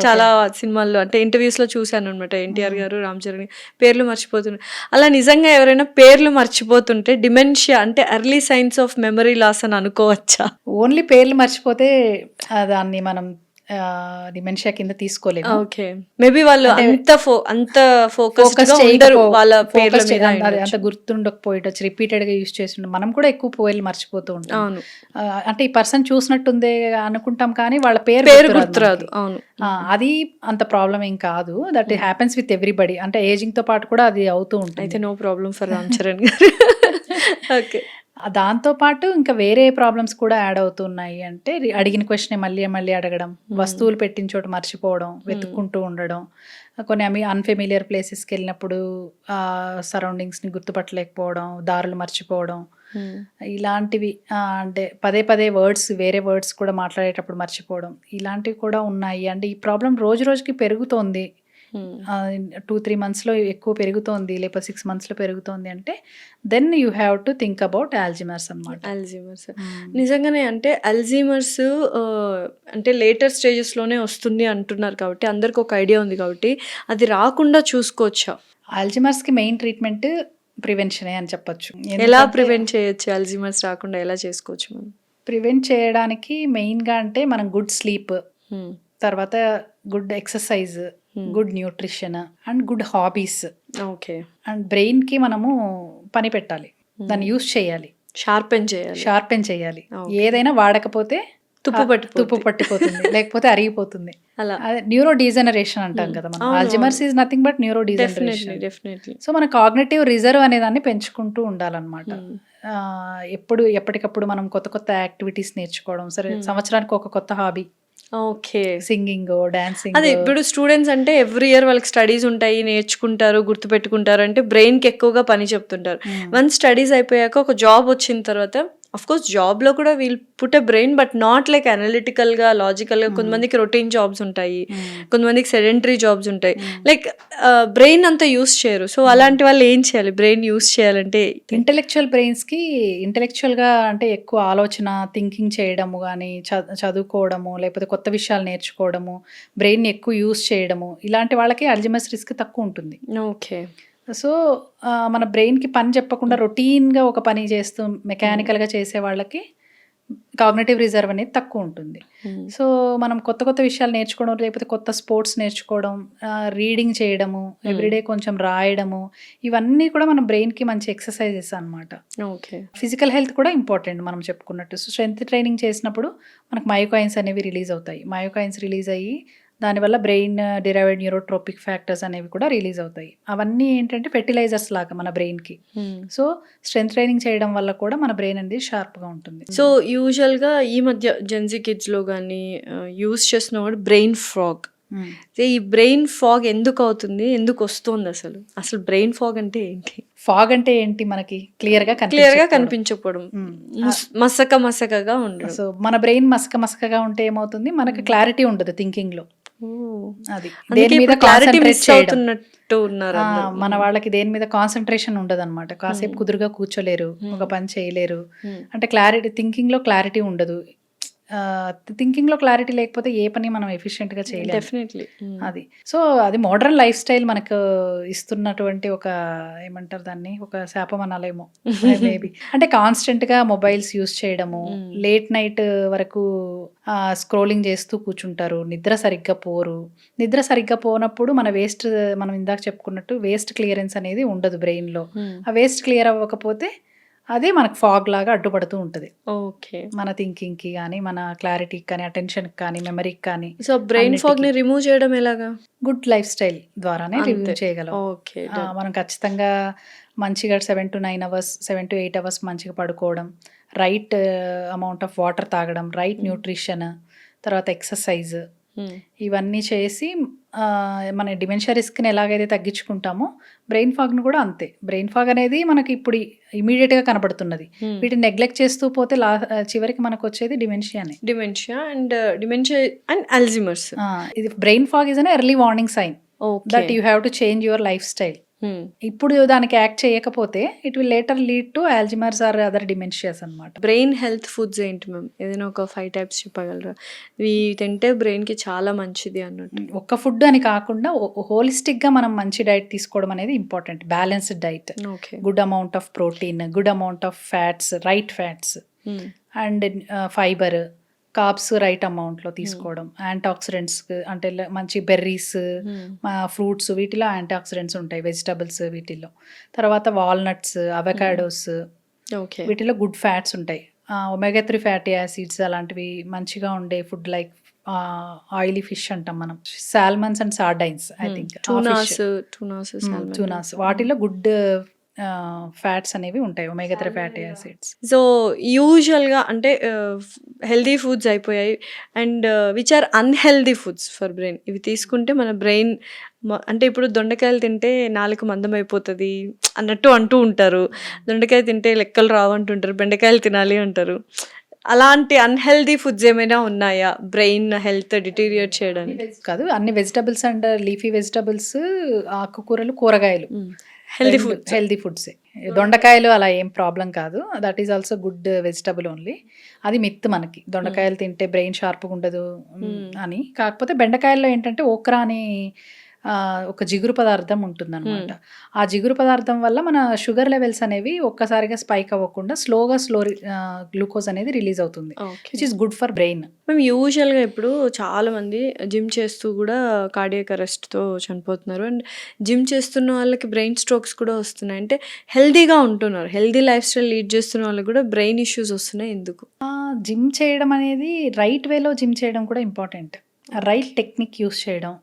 చాలా సినిమాల్లో అంటే ఇంటర్వ్యూస్లో చూశాను అనమాట. ఎన్టీఆర్ గారు, రామ్ చరణ్ పేర్లు మర్చిపోతున్నారు. అలా నిజంగా ఎవరైనా పేర్లు మర్చిపోతుంటే డిమెన్షియా అంటే early signs of memory loss అని అనుకోవచ్చా? ఓన్లీ పేర్లు మర్చిపోతే దాన్ని మనం డిమెన్షియా కింద తీసుకోలేము. ఓకే, మేబీ వాళ్ళు అంత ఫోకస్ ఉండరు వాళ్ళ పేర్ల మీద, అంత గుర్తుండకపోయేటచ్చు, రిపీటెడ్ గా యూజ్ చేసి మనం కూడా ఎక్కువ పేర్లు మర్చిపోతూ ఉంటాం. అవును, అంటే ఈ పర్సన్ చూసినట్టుందే అనుకుంటాం కానీ వాళ్ళ పేరు గుర్తురాదు. అవును, అది అంత ప్రాబ్లం ఏం కాదు. That happens with everybody. అంటే ఏజింగ్ తో పాటు కూడా అది అవుతూ ఉంటుంది. అయితే no problem for Ram Charan garu. Okay, దాంతోపాటు ఇంకా వేరే ప్రాబ్లమ్స్ కూడా యాడ్ అవుతున్నాయి. అంటే అడిగిన క్వశ్చన్ మళ్ళీ అడగడం, వస్తువులు పెట్టిన చోట మర్చిపోవడం, వెతుక్కుంటూ ఉండడం, కొన్ని అన్ఫెమిలియర్ ప్లేసెస్కి వెళ్ళినప్పుడు సరౌండింగ్స్ని గుర్తుపట్టలేకపోవడం, దారులు మర్చిపోవడం, ఇలాంటివి. అంటే పదే వేరే వర్డ్స్ కూడా మాట్లాడేటప్పుడు మర్చిపోవడం, ఇలాంటివి కూడా ఉన్నాయి. అంటే ఈ ప్రాబ్లం రోజుకి పెరుగుతోంది. 2-3 monthsలో ఎక్కువ పెరుగుతోంది, లేకపోతే 6 monthsలో పెరుగుతోంది అంటే then you have to think about Alzheimer's అనమాట. అల్జీమర్స్ నిజంగానే అంటే అల్జీమర్స్ అంటే లేటర్ స్టేజెస్లోనే వస్తుంది అంటున్నారు కాబట్టి అందరికి ఒక ఐడియా ఉంది కాబట్టి అది రాకుండా చూసుకోవచ్చా? అల్జీమర్స్కి మెయిన్ ట్రీట్మెంట్ ప్రివెన్షనే అని చెప్పొచ్చు. ఎలా ప్రివెంట్ చేయొచ్చు? అల్జీమర్స్ రాకుండా ఎలా చేసుకోవచ్చు మనం? ప్రివెంట్ చేయడానికి మెయిన్గా అంటే మనం గుడ్ స్లీప్, తర్వాత good exercise, good nutrition and good hobbies. Okay, and బ్రెయిన్కి మనము పని పెట్టాలి, దాన్ని యూస్ చేయాలి, షార్పెన్ చేయాలి. ఏదైనా వాడకపోతే తుప్పు పట్టిపోతుంది, లేకపోతే అరిగిపోతుంది. అలా న్యూరో డీజనరేషన్ అంటాం కదా మనం. Alzheimer's is nothing but neuro degeneration. So మన కాగ్నిటివ్ రిజర్వ్ అనే దాన్ని పెంచుకుంటూ ఉండాలన్నమాట. ఎప్పటికప్పుడు మనం కొత్త యాక్టివిటీస్ నేర్చుకోవడం. సరే, సంవత్సరానికి ఒక కొత్త హాబీ. Okay, singing, dancing. అదే ఇప్పుడు స్టూడెంట్స్ అంటే ఎవ్రీ ఇయర్ వాళ్ళకి స్టడీస్ ఉంటాయి, నేర్చుకుంటారు, గుర్తుపెట్టుకుంటారు, అంటే బ్రెయిన్కి ఎక్కువగా పని చెప్తుంటారు. వన్స్ స్టడీస్ అయిపోయాక ఒక జాబ్ వచ్చిన తర్వాత అఫ్ కోర్స్ జాబ్లో కూడా we'll put a brain but not like అనలిటికల్గా, లాజికల్గా. కొంతమందికి రొటీన్ జాబ్స్ ఉంటాయి, కొంతమందికి సెడెంటరీ జాబ్స్ ఉంటాయి, లైక్ బ్రెయిన్ అంతా యూస్ చేయరు. సో అలాంటి వాళ్ళు ఏం చేయాలి బ్రెయిన్ యూస్ చేయాలంటే? ఇంటెలెక్చువల్ బ్రెయిన్స్కి ఇంటెలెక్చువల్గా అంటే ఎక్కువ ఆలోచన, థింకింగ్ చేయడము కానీ, చదువుకోవడము, లేకపోతే కొత్త విషయాలు నేర్చుకోవడము, బ్రెయిన్ ఎక్కువ యూస్ చేయడము, ఇలాంటి వాళ్ళకి అల్జీమర్స్ రిస్క్ తక్కువ ఉంటుంది. ఓకే, సో మన బ్రెయిన్కి పని చెప్పకుండా రొటీన్గా ఒక పని చేస్తూ మెకానికల్గా చేసే వాళ్ళకి కాగ్నిటివ్ రిజర్వ్ అనేది తక్కువ ఉంటుంది. సో మనం కొత్త విషయాలు నేర్చుకోవడం, లేకపోతే కొత్త స్పోర్ట్స్ నేర్చుకోవడం, రీడింగ్ చేయడము, ఎవ్రీడే కొంచెం రాయడము, ఇవన్నీ కూడా మన బ్రెయిన్కి మంచి ఎక్సర్సైజెస్ అనమాట. ఓకే, ఫిజికల్ హెల్త్ కూడా ఇంపార్టెంట్ మనం చెప్పుకున్నట్టు. సో స్ట్రెంత్ ట్రైనింగ్ చేసినప్పుడు మనకు మయోకాయిన్స్ అనేవి రిలీజ్ అవుతాయి. మయోకాయిన్స్ రిలీజ్ అయ్యి దానివల్ల బ్రెయిన్ డిరైవ్డ్ న్యూరోట్రోపిక్ ఫ్యాక్టర్స్ అనేవి కూడా రిలీజ్ అవుతాయి. అవన్నీ ఏంటంటే ఫెర్టిలైజర్స్ లాగా మన బ్రెయిన్కి. సో స్ట్రెంత్ ట్రైనింగ్ చేయడం వల్ల కూడా మన బ్రెయిన్ అనేది షార్ప్గా ఉంటుంది. సో యూజువల్గా ఈ మధ్య జెన్జీ కిడ్స్లో కానీ యూజ్ చేస్తున్న బ్రెయిన్ ఫాగ్. ఈ బ్రెయిన్ ఫాగ్ ఎందుకు అవుతుంది, ఎందుకు వస్తుంది? అసలు బ్రెయిన్ ఫాగ్ అంటే ఏంటి? ఫాగ్ అంటే ఏంటి? మనకి క్లియర్గా కనిపించకపోవడం, మసకగా ఉండదు. సో మన బ్రెయిన్ మసకగా ఉంటే ఏమవుతుంది, మనకి క్లారిటీ ఉండదు థింకింగ్లో. అది అందుకే దేని మీద ఇప్పుడు క్లారిటీ కాన్సన్ట్రేట్ మిస్ చేయడం. అవుతున్నట్టు ఉన్నారు ఆ, అందరూ. మన వాళ్ళకి దేని మీద కాన్సన్ట్రేషన్ ఉండదు అనమాట. కాసేపు కుదురుగా కూర్చోలేరు, ఒక పని చేయలేరు. అంటే క్లారిటీ, థింకింగ్ లో క్లారిటీ ఉండదు. థింకింగ్ లో క్లారిటీ లేకపోతే ఏ పని మనం ఎఫిషియెంట్ గా చేయలేము. డెఫినెట్లీ. అది. సో, అది మోడర్న్ లైఫ్ స్టైల్ మనకు ఇస్తున్నటువంటి ఒక, ఏమంటారు దాన్ని, ఒక శాపం అనాలేమో మేబీ. అంటే కాన్స్టెంట్‌గా మొబైల్స్ యూజ్ చేయడము, లేట్ నైట్ వరకు స్క్రోలింగ్ చేస్తూ కూర్చుంటారు. నిద్ర సరిగ్గా పోరు. నిద్ర సరిగ్గా పోనప్పుడు మనం ఇందాక చెప్పుకున్నట్టు వేస్ట్ క్లియరెన్స్ అనేది ఉండదు బ్రెయిన్‌లో. ఆ వేస్ట్ క్లియర్ అవ్వకపోతే అదే మనకు ఫాగ్ లాగా అడ్డుపడుతూ ఉంటది. ఓకే. మన థింకింగ్‌కి గానీ, మన క్లారిటీకి కానీ, అటెన్షన్‌కి కానీ, మెమరీకి కానీ. సో బ్రెయిన్ అన్నిటికీ. ఫాగ్ ని రిమూవ్ చేయడం ఎలాగా? గుడ్ లైఫ్ స్టైల్ ద్వారానే రివ్యూ అంతే. చేయగలం. ఓకే. మనం ఖచ్చితంగా మంచిగా 7-9 అవర్స్, 7-8 అవర్స్ మంచిగా పడుకోవడం, రైట్ అమౌంట్ ఆఫ్ వాటర్ తాగడం, రైట్ న్యూట్రిషన్, తర్వాత ఎక్సర్సైజ్, ఇవన్నీ చేసి మన డిమెన్షియా రిస్క్ని ఎలాగైతే తగ్గించుకుంటామో బ్రెయిన్ ఫాగ్ను కూడా అంతే. బ్రెయిన్ ఫాగ్ అనేది మనకి ఇప్పుడు ఇమీడియట్గా కనబడుతున్నది. వీటిని నెగ్లెక్ట్ చేస్తూ పోతే చివరికి మనకు వచ్చేది డిమెన్షియానే. Dementia and Alzheimer's. ఇది brain fog is an early warning sign okay. That you have to change your lifestyle. ఇప్పుడు దానికి యాక్ట్ చేయకపోతే it will later lead to Alzheimer's or other dementias అనమాట. బ్రెయిన్ హెల్త్ ఫుడ్స్ ఏంటి ma'am? ఏదైనా ఒక 5 types చెప్పగలరా? ఇవి తింటే బ్రెయిన్ కి చాలా మంచిది అన్నట్టు. ఒక్క ఫుడ్ అని కాకుండా హోలిస్టిక్గా మనం మంచి డైట్ తీసుకోవడం అనేది important. Balanced diet, okay. Good amount of protein, good amount of fats, right fats and fibre, carbs right అమౌంట్లో తీసుకోవడం, యాంటీఆక్సిడెంట్స్ అంటే మంచి బెర్రీస్, ఫ్రూట్స్, వీటిలో యాంటీఆక్సిడెంట్స్ ఉంటాయి. వెజిటబుల్స్ వీటిల్లో, తర్వాత వాల్నట్స్, అవకాడోస్, ఓకే. వీటిలో గుడ్ ఫ్యాట్స్ ఉంటాయి. ఒమేగా 3 ఫ్యాటీ యాసిడ్స్ అలాంటివి మంచిగా ఉండే ఫుడ్ లైక్ ఆయిలీ ఫిష్ అంటాం మనం, salmons and sardines, I think tunas, వాటిలో గుడ్ ఫ్యాట్స్ అనేవి ఉంటాయి, ఒమేగా 3 ఫ్యాటీ యాసిడ్స్. సో యూజువల్గా అంటే హెల్దీ ఫుడ్స్ అయిపోయాయి and which are unhealthy foods for brain. ఇవి తీసుకుంటే మన బ్రెయిన్ అంటే ఇప్పుడు దొండకాయలు తింటే నాలుక మందం అయిపోతుంది అన్నట్టు అంటూ ఉంటారు. దొండకాయ తింటే లెక్కలు రావు అంటుంటారు. బెండకాయలు తినాలి అంటారు. అలాంటి అన్హెల్దీ ఫుడ్స్ ఏమైనా ఉన్నాయా బ్రెయిన్ హెల్త్ డిటీరియేట్ చేయడానికి? కాదు, అన్ని వెజిటబుల్స్ అండ్ లీఫీ వెజిటబుల్స్, ఆకుకూరలు, కూరగాయలు హెల్దీ ఫుడ్సే. దొండకాయలు అలా ఏం ప్రాబ్లం కాదు. That is also good vegetable only. అది మిత్ మనకి, దొండకాయలు తింటే బ్రెయిన్ షార్ప్గా ఉండదు అని. కాకపోతే బెండకాయల్లో ఏంటంటే ఓక్రా అని ఒక జిగురు పదార్థం ఉంటుందన్నమాట. ఆ జిగురు పదార్థం వల్ల మన షుగర్ లెవెల్స్ అనేవి ఒక్కసారిగా స్పైక్ అవ్వకుండా స్లో గ్లూకోజ్ అనేది రిలీజ్ అవుతుంది, which is good for brain. మేము యూజువల్గా ఇప్పుడు చాలామంది జిమ్ చేస్తూ కూడా కార్డియాక్ అరెస్ట్తో చనిపోతున్నారు. అండ్ జిమ్ చేస్తున్న వాళ్ళకి బ్రెయిన్ స్ట్రోక్స్ కూడా వస్తున్నాయి. అంటే హెల్దీగా ఉంటున్నారు, హెల్దీ లైఫ్ స్టైల్ లీడ్ చేస్తున్న వాళ్ళకి కూడా బ్రెయిన్ ఇష్యూస్ వస్తున్నాయి. ఎందుకు? జిమ్ చేయడం అనేది రైట్ వేలో జిమ్ చేయడం కూడా ఇంపార్టెంట్. రైట్ టెక్నిక్ యూస్ చేయడం,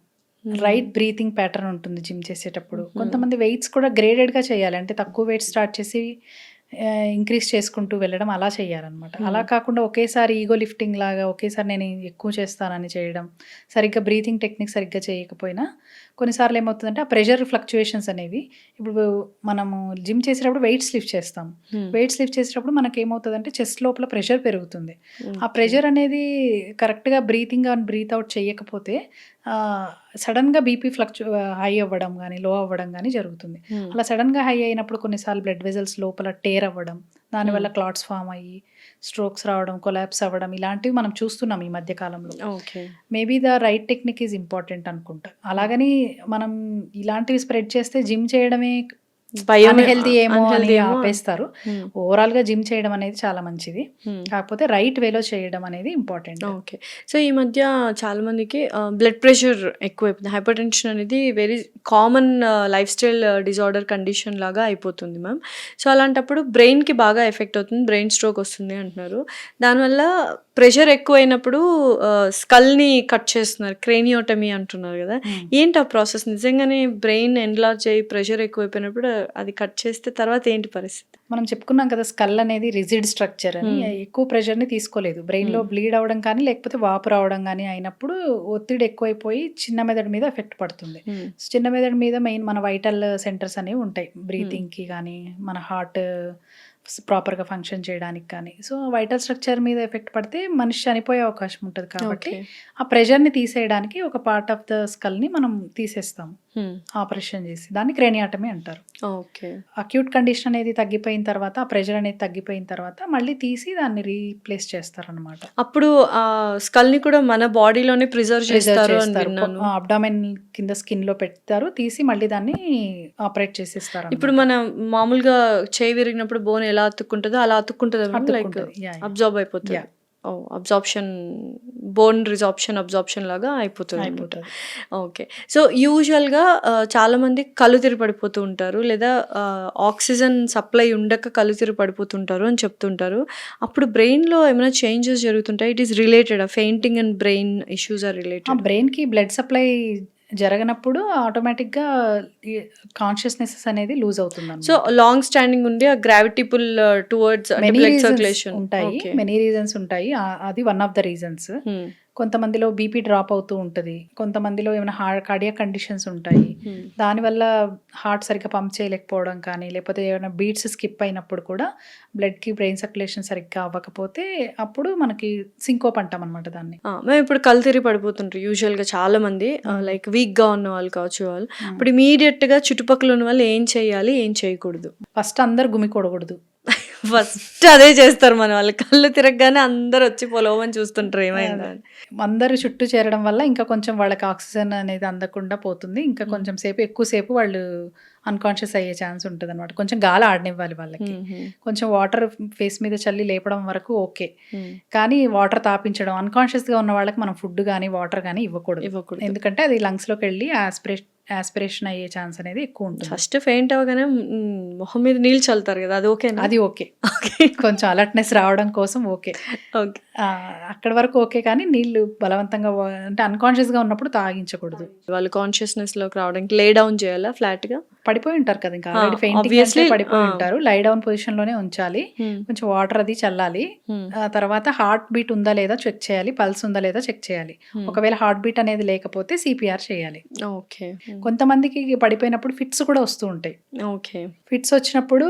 రైట్ బ్రీతింగ్ ప్యాటర్న్ ఉంటుంది జిమ్ చేసేటప్పుడు. కొంతమంది వెయిట్స్ కూడా గ్రేడెడ్గా చేయాలి, అంటే తక్కువ వెయిట్ స్టార్ట్ చేసి ఇంక్రీజ్ చేసుకుంటూ వెళ్ళడం, అలా చేయాలన్నమాట. అలా కాకుండా ఒకేసారి ఈగో లిఫ్టింగ్ లాగా ఒకేసారి నేను ఎక్కువ చేస్తానని చేయడం, సరిగ్గా బ్రీతింగ్ టెక్నిక్ సరిగ్గా చేయకపోయినా కొన్నిసార్లు ఏమవుతుందంటే ఆ ప్రెషర్ ఫ్లక్చుయేషన్స్ అనేవి, ఇప్పుడు మనము జిమ్ చేసేటప్పుడు వెయిట్స్ లిఫ్ట్ చేస్తాం. వెయిట్స్ లిఫ్ట్ చేసేటప్పుడు మనకి ఏమవుతుందంటే చెస్ట్ లోపల ప్రెషర్ పెరుగుతుంది. ఆ ప్రెషర్ అనేది కరెక్ట్గా బ్రీతింగ్ అండ్ బ్రీత్ అవుట్ చేయకపోతే సడన్గా బీపీ హై అవ్వడం కానీ లో అవ్వడం కానీ జరుగుతుంది. అలా సడన్గా హై అయినప్పుడు కొన్నిసార్లు బ్లడ్ వెజల్స్ లోపల టేర్ అవ్వడం, దానివల్ల క్లాట్స్ ఫామ్ అయ్యి స్ట్రోక్స్ రావడం, కొలాప్స్ అవ్వడం, ఇలాంటివి మనం చూస్తున్నాం ఈ మధ్య కాలంలో. Maybe the right technique is important అనుకుంటా. అలాగని మనం ఇలాంటివి స్ప్రెడ్ చేస్తే జిమ్ చేయడమే అన్హెల్దీ ఏమో అని ఆపేస్తారు. ఓవరాల్ గా జిమ్ చేయడం అనేది చాలా మంచిది, కాకపోతే రైట్ వేలో చేయడం అనేది ఇంపార్టెంట్. ఓకే. సో ఈ మధ్య చాలా మందికి బ్లడ్ ప్రెషర్ ఎక్కువైపోతుంది. హైపర్ టెన్షన్ అనేది very common life style disorder condition లాగా అయిపోతుంది మ్యామ్. సో అలాంటప్పుడు బ్రెయిన్కి బాగా ఎఫెక్ట్ అవుతుంది, బ్రెయిన్ స్ట్రోక్ వస్తుంది అంటున్నారు. దానివల్ల ప్రెషర్ ఎక్కువైనప్పుడు స్కల్ని కట్ చేస్తున్నారు, క్రేనియోటమీ అంటున్నారు కదా. ఏంటి ఆ ప్రాసెస్? నిజంగానే బ్రెయిన్ ఎన్లార్జ్ అయ్యి ప్రెషర్ ఎక్కువైపోయినప్పుడు అది కట్ చేస్తే తర్వాత ఏంటి పరిస్థితి? మనం చెప్పుకున్నాం కదా, స్కల్ అనేది రిజిడ్ స్ట్రక్చర్ అని. ఎక్కువ ప్రెషర్ని తీసుకోలేదు. బ్రెయిన్లో బ్లీడ్ అవ్వడం కానీ లేకపోతే వాపు రావడం కానీ అయినప్పుడు ఒత్తిడి ఎక్కువైపోయి చిన్న మెదడు మీద ఎఫెక్ట్ పడుతుంది. చిన్న మెదడు మీద మెయిన్ మన వైటల్ సెంటర్స్ అనేవి ఉంటాయి, బ్రీతింగ్కి కానీ మన హార్ట్ ప్రాపర్గా ఫంక్షన్ చేయడానికి కానీ. సో వైటల్ స్ట్రక్చర్ మీద ఎఫెక్ట్ పడితే మనిషి చనిపోయే అవకాశం ఉంటుంది కాబట్టి ఓకే. ఆ ప్రెషర్ని తీసేయడానికి ఒక పార్ట్ ఆఫ్ ద స్కల్ని మనం తీసేస్తాం ఆపరేషన్ చేసి. దాన్ని క్రేనియాటమీ అంటారు. ఓకే. అక్యూట్ కండిషన్ అనేది తగ్గిపోయిన తర్వాత, ఆ ప్రెషర్ అనేది తగ్గిపోయిన తర్వాత మళ్ళీ తీసి దాన్ని రీప్లేస్ చేస్తారనమాట. అప్పుడు ఆ స్కల్ని కూడా మన బాడీలోనే ప్రిజర్వ్ చేస్తారు అని విన్నాను. అబ్డామెన్ కింద స్కిన్లో పెడతారు, తీసి మళ్ళీ దాన్ని ఆపరేట్ చేసేస్తారు. ఇప్పుడు మన మామూలుగా చేయి విరిగినప్పుడు బోన్ ఎలా అతుక్కుంటుందో అలా అతుక్కుంటుంది, లైక్ అబ్జార్బ్ అయిపోతుంది. అబ్జార్ప్షన్, బోన్ అబ్జార్ప్షన్ లాగా అయిపోతుంది. ఓకే. సో యూజువల్గా చాలామంది కళ్ళు తిరిగి పడిపోతూ ఉంటారు, లేదా ఆక్సిజన్ సప్లై ఉండక కళ్ళు తిరిగి పడిపోతుంటారు అని చెప్తుంటారు. అప్పుడు బ్రెయిన్లో ఏమైనా చేంజెస్ జరుగుతుంటాయి? It is related, fainting and brain issues are related. బ్రెయిన్కి బ్లడ్ సప్లై జరగనప్పుడు ఆటోమేటిక్గా కాన్షియస్నెస్ అనేది లూజ్ అవుతుంది. సో లాంగ్ స్టాండింగ్ ఉండి ఆ gravity pull towards blood circulation ఉంటాయి, మెనీ రీజన్స్ ఉంటాయి. అది వన్ ఆఫ్ ద రీజన్స్. కొంతమందిలో బీపీ డ్రాప్ అవుతూ ఉంటుంది, కొంతమందిలో ఏమైనా కార్డియాక్ కండిషన్స్ ఉంటాయి, దానివల్ల హార్ట్ సరిగ్గా పంప్ చేయలేకపోవడం కానీ, లేకపోతే ఏమైనా బీట్స్ స్కిప్ అయినప్పుడు కూడా బ్లడ్కి బ్రెయిన్ సర్క్యులేషన్ సరిగ్గా అవ్వకపోతే అప్పుడు మనకి సింకోప్ అంటాం అనమాట దాన్ని. మేము ఇప్పుడు కళ్ళు తిరిగి పడిపోతుంటారు యూజువల్గా చాలా మంది, లైక్ వీక్గా ఉన్న వాళ్ళు కావచ్చు వాళ్ళు. ఇప్పుడు ఇమీడియట్గా చుట్టుపక్కల ఉన్న వాళ్ళు ఏం చేయాలి, ఏం చేయకూడదు? ఫస్ట్ అందరు గుమికూడకూడదు. ఫస్ట్ అదే చేస్తారు మన వాళ్ళు. కళ్ళు తిరగగానే అందరు వచ్చి పొలవని చూస్తుంటారు ఏమైందా. అందరు చుట్టూ చేరడం వల్ల ఇంకా కొంచెం వాళ్ళకి ఆక్సిజన్ అనేది అందకుండా పోతుంది. ఇంకా కొంచెం సేపు ఎక్కువసేపు వాళ్ళు అన్కాన్షియస్ అయ్యే ఛాన్స్ ఉంటుంది అనమాట. కొంచెం గాలి ఆడనివ్వాలి వాళ్ళకి. కొంచెం వాటర్ ఫేస్ మీద చల్లి లేపడం వరకు ఓకే, కానీ వాటర్ తాపించడం, అన్కాన్షియస్గా ఉన్న వాళ్ళకి మనం ఫుడ్ కానీ వాటర్ కానీ ఇవ్వకూడదు. ఎందుకంటే అది లంగ్స్లోకి వెళ్ళి ఆస్పిరేషన్ అయ్యే ఛాన్స్ అనేది ఎక్కువ ఉంటుంది. ఫస్ట్ ఫెయింట్ అవగానే మొహం మీద నీళ్ళు చల్లుతారు కదా, అది ఓకే? అది ఓకే, కొంచెం అలర్ట్నెస్ రావడం కోసం ఓకే. అక్కడ వరకు ఓకే, కానీ నీళ్ళు బలవంతంగా అంటే అన్కాన్షియస్గా ఉన్నప్పుడు తాగించకూడదు. వాళ్ళు కాన్షియస్నెస్ లోకి రావడానికి లే డౌన్ చేయాలా? ఫ్లాట్గా పడిపోయి ఉంటారు కదా, ఇంకా ఆల్రెడీ ఫెయింటింగ్ పడిపోయి ఉంటారు. లై డౌన్ పొజిషన్ లోనే ఉంచాలి, కొంచెం వాటర్ అది చల్లాలి. తర్వాత హార్ట్ బీట్ ఉందా లేదా చెక్ చేయాలి, పల్స్ ఉందా లేదా చెక్ చేయాలి. ఒకవేళ హార్ట్ బీట్ అనేది లేకపోతే సిపిఆర్ చేయాలి. ఓకే. కొంతమందికి పడిపోయినప్పుడు ఫిట్స్ కూడా వస్తూ ఉంటాయి. ఓకే. ఫిట్స్ వచ్చినప్పుడు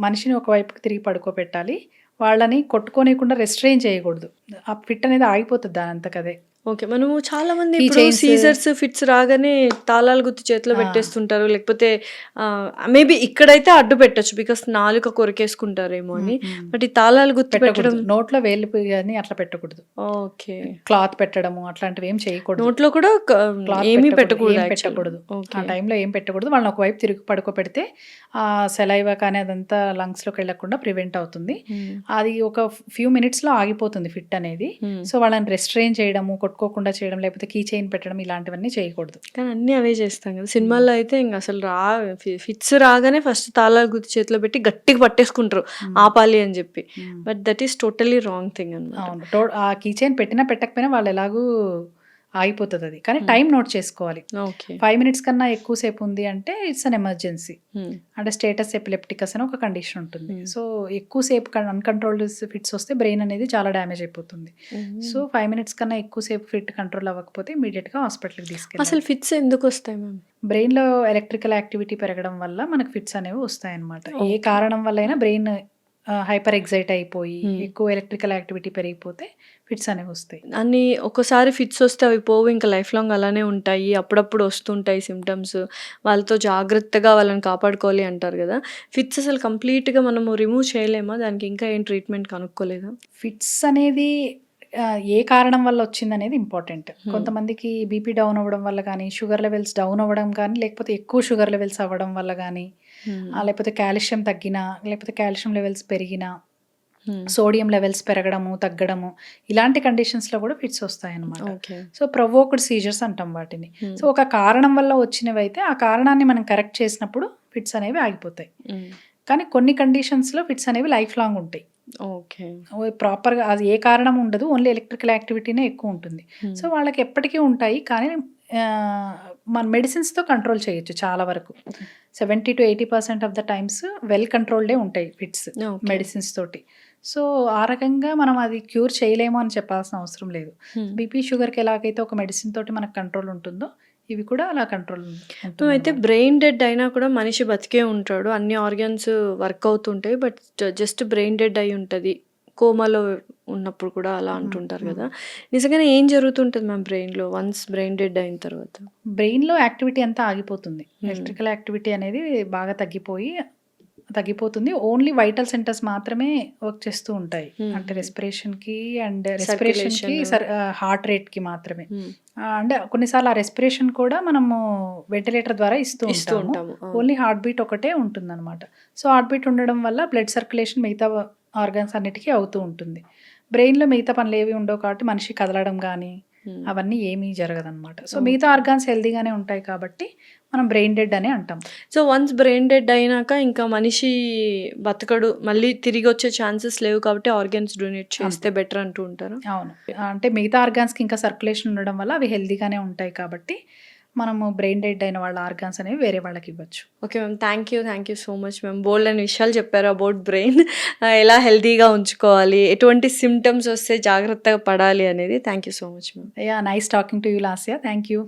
మనిషిని ఒకవైపుకి తిరిగి పడుకోబెట్టాలి, వాళ్ళని కొట్టుకోనికుండా రెస్ట్రెయిన్ చేయకూడదు. ఆ ఫిట్ అనేది ఆగిపోతుంది దాని అంతకదే. ఓకే. మనము చాలా మంది ఇప్పుడు సీజర్స్ ఫిట్స్ రాగానే తాళాలు గుర్తు చేతిలో పెట్టేస్తుంటారు, లేకపోతే మేబీ ఇక్కడైతే అడ్డు పెట్టచ్చు బికాస్ నాలుక కొరికేసుకుంటారేమో అని. బట్ ఈ తాళాలు గుర్తు పెట్టడం, నోట్లో వేలు అని అట్లా పెట్టకూడదు. ఓకే. క్లాత్ పెట్టడము అట్లాంటివి ఏం చేయకూడదు. నోట్లో కూడా ఏమీ పెట్టకూడదు. ఆ టైంలో ఏం పెట్టకూడదు. వాళ్ళని ఒకవైపు తిరిగి పడుకోబెడితే ఆ సెలైవా కానీ అదంతా లంగ్స్ లోకి వెళ్లకుండా ప్రివెంట్ అవుతుంది. అది ఒక ఫ్యూ మినిట్స్ లో ఆగిపోతుంది ఫిట్ అనేది. సో వాళ్ళని రెస్ట్రెయిన్ చేయడము, కొట్టుకోకుండా చేయడం, లేకపోతే కీ చైన్ పెట్టడం ఇలాంటివన్నీ చేయకూడదు. కానీ అన్నీ అవే చేస్తాం కదా సినిమాల్లో అయితే. ఇంకా అసలు ఫిట్స్ రాగానే ఫస్ట్ తాళాలు గుర్తు చేతిలో పెట్టి గట్టిగా పట్టేసుకుంటారు ఆపాలి అని చెప్పి. But that is totally wrong thing అన్నమాట. అవును, ఆ కీ చైన్ పెట్టినా పెట్టకపోయినా వాళ్ళు ఎలాగూ ఆగిపోతుంది అది. కానీ టైం నోట్ చేసుకోవాలి. 5 minutes కన్నా ఎక్కువసేపు ఉంది అంటే ఇట్స్ అన్ ఎమర్జెన్సీ. అంటే స్టేటస్ ఎపిలెప్టికస్ అని ఒక కండిషన్ ఉంటుంది. సో ఎక్కువసేపు అన్కంట్రోల్డ్ ఫిట్స్ వస్తే బ్రెయిన్ అనేది చాలా డ్యామేజ్ అయిపోతుంది. సో 5 minutes కన్నా ఎక్కువసేపు ఫిట్ కంట్రోల్ అవ్వకపోతే ఇమీడియట్ గా హాస్పిటల్కి తీసుకెళ్ళాలి. అసలు ఫిట్స్ ఎందుకు వస్తాయి మ్యామ్? బ్రెయిన్ లో ఎలక్ట్రికల్ యాక్టివిటీ పెరగడం వల్ల మనకు ఫిట్స్ అనేవి వస్తాయి అన్నమాట. ఏ కారణం వల్ల అయినా బ్రెయిన్ హైపర్ ఎగ్జైట్ అయిపోయి ఎక్కువ ఎలక్ట్రికల్ యాక్టివిటీ పెరిగిపోతే ఫిట్స్ అనేవి వస్తాయి. అన్ని ఒక్కసారి ఫిట్స్ వస్తే అవి పోవు, ఇంకా లైఫ్ లాంగ్ అలానే ఉంటాయి, అప్పుడప్పుడు వస్తుంటాయి సిమ్టమ్స్, వాళ్ళతో జాగ్రత్తగా వాళ్ళని కాపాడుకోవాలి అంటారు కదా. ఫిట్స్ అసలు కంప్లీట్గా మనము రిమూవ్ చేయలేమా? దానికి ఇంకా ఏం ట్రీట్మెంట్ కనుక్కోలేదా? ఫిట్స్ అనేది ఏ కారణం వల్ల వచ్చింది అనేది ఇంపార్టెంట్. కొంతమందికి బీపీ డౌన్ అవ్వడం వల్ల కానీ, షుగర్ లెవెల్స్ డౌన్ అవ్వడం కానీ, లేకపోతే ఎక్కువ షుగర్ లెవెల్స్ అవ్వడం వల్ల కానీ, లేకపోతే కాల్షియం తగ్గినా, లేకపోతే కాల్షియం లెవెల్స్ పెరిగినా, సోడియం లెవెల్స్ పెరగడము తగ్గడము, ఇలాంటి కండిషన్స్లో కూడా ఫిట్స్ వస్తాయి అన్నమాట. సో ప్రొవోక్డ్ సీజర్స్ అంటాం వాటిని. సో ఒక కారణం వల్ల వచ్చినవి అయితే ఆ కారణాన్ని మనం కరెక్ట్ చేసినప్పుడు ఫిట్స్ అనేవి ఆగిపోతాయి. కానీ కొన్ని కండిషన్స్లో ఫిట్స్ అనేవి లైఫ్ లాంగ్ ఉంటాయి. ఓకే. ప్రాపర్గా అది ఏ కారణం ఉండదు, ఓన్లీ ఎలక్ట్రికల్ యాక్టివిటీనే ఎక్కువ ఉంటుంది. సో వాళ్ళకి ఎప్పటికీ ఉంటాయి, కానీ మన మెడిసిన్స్తో కంట్రోల్ చేయొచ్చు చాలా వరకు. 70 to 80% of the times well కంట్రోల్డే ఉంటాయి ఫిట్స్ మెడిసిన్స్ తోటి. సో ఆ రకంగా మనం అది క్యూర్ చేయలేము అని చెప్పాల్సిన అవసరం లేదు. బీపీ షుగర్కి ఎలాగైతే ఒక మెడిసిన్ తోటి మనకు కంట్రోల్ ఉంటుందో, ఇవి కూడా అలా కంట్రోల్ అయితే బ్రెయిన్ డెడ్ అయినా కూడా మనిషి బతికే ఉంటాడు, అన్ని ఆర్గన్స్ వర్క్ అవుతుంటాయి, బట్ జస్ట్ బ్రెయిన్ డెడ్ అయి ఉంటుంది కోమాలో ఉన్నప్పుడు కూడా అలా అంటుంటారు కదా. నిజంగానే ఏం జరుగుతుంటుంది మ్యామ్ బ్రెయిన్లో వన్స్ బ్రెయిన్ డెడ్ అయిన తర్వాత? బ్రెయిన్లో యాక్టివిటీ అంతా ఆగిపోతుంది. ఎలక్ట్రికల్ యాక్టివిటీ అనేది బాగా తగ్గిపోతుంది. ఓన్లీ వైటల్ సెంటర్స్ మాత్రమే వర్క్ చేస్తూ ఉంటాయి. అంటే రెస్పిరేషన్కి హార్ట్ రేట్కి మాత్రమే. అంటే కొన్నిసార్లు ఆ రెస్పిరేషన్ కూడా మనము వెంటిలేటర్ ద్వారా ఇస్తూ ఉంటాము. ఓన్లీ హార్ట్ బీట్ ఒకటే ఉంటుంది అనమాట. సో హార్ట్ బీట్ ఉండడం వల్ల బ్లడ్ సర్క్యులేషన్ మిగతా ఆర్గన్స్ అన్నిటికీ అవుతూ ఉంటుంది. బ్రెయిన్లో మిగతా పనులు ఏవి ఉండవు కాబట్టి మనిషి కదలడం కానీ అవన్నీ ఏమీ జరగదన్నమాట. సో మిగతా ఆర్గాన్స్ హెల్దీగానే ఉంటాయి కాబట్టి మనం బ్రెయిన్ డెడ్ అని అంటాం. సో వన్స్ బ్రెయిన్ డెడ్ అయినాక ఇంకా మనిషి బతకడు, మళ్ళీ తిరిగి వచ్చే ఛాన్సెస్ లేవు కాబట్టి ఆర్గన్స్ డొనేట్ చేస్తే బెటర్ అంటూ ఉంటారు. అవును, అంటే మిగతా ఆర్గాన్స్కి ఇంకా సర్క్యులేషన్ ఉండడం వల్ల అవి హెల్దీగానే ఉంటాయి కాబట్టి మనము బ్రెయిన్ డెడ్ అయిన వాళ్ళ ఆర్గాన్స్ అనేవి వేరే వాళ్ళకి ఇవ్వచ్చు. Okay ma'am, thank you so much ma'am. బోల్డ్ అని విషయాలు చెప్పారు అబౌట్ బ్రెయిన్, ఎలా హెల్తీగా ఉంచుకోవాలి, ఎటువంటి సిమ్టమ్స్ వస్తే జాగ్రత్తగా పడాలి అనేది. Thank you so much ma'am. Nice talking to you Lasya. Thank you.